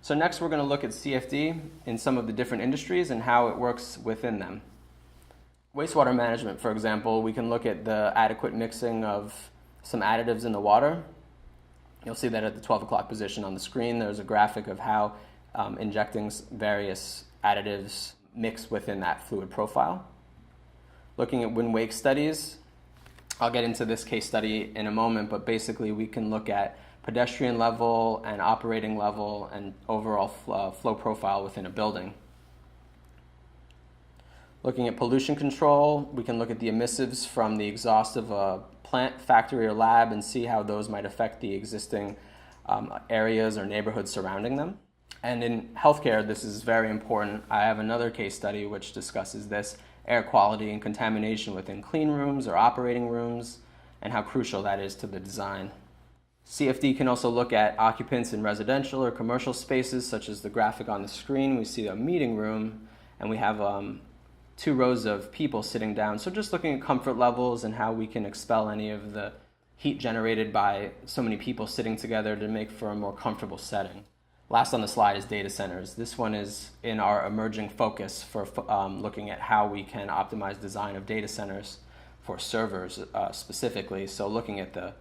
So next we're going to look at CFD in some of the different industries and how it works within them. Wastewater management, for example, we can look at the adequate mixing of some additives in the water. You'll see that at the 12 o'clock position on the screen. There's a graphic of how injecting various additives mix within that fluid profile. Looking at wind-wake studies, I'll get into this case study in a moment, but basically we can look at pedestrian level and operating level and overall flow profile within a building. Looking at pollution control, we can look at the emissives from the exhaust of a plant, factory, or lab and see how those might affect the existing areas or neighborhoods surrounding them. And in healthcare, this is very important. I have another case study which discusses this, air quality and contamination within clean rooms or operating rooms, and how crucial that is to the design. CFD can also look at occupants in residential or commercial spaces, such as the graphic on the screen. We see a meeting room, and we have 2 rows of people sitting down. So just looking at comfort levels and how we can expel any of the heat generated by so many people sitting together to make for a more comfortable setting. Last on the slide is data centers. This one is in our emerging focus for looking at how we can optimize design of data centers for servers specifically. So looking at the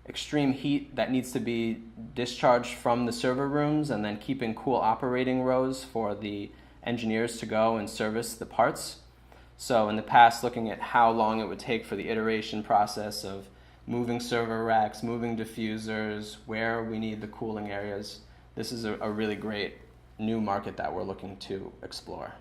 extreme heat that needs to be discharged from the server rooms and then keeping cool operating rows for the engineers to go and service the parts. So in the past, looking at how long it would take for the iteration process of moving server racks, moving diffusers, where we need the cooling areas. This is a really great new market that we're looking to explore.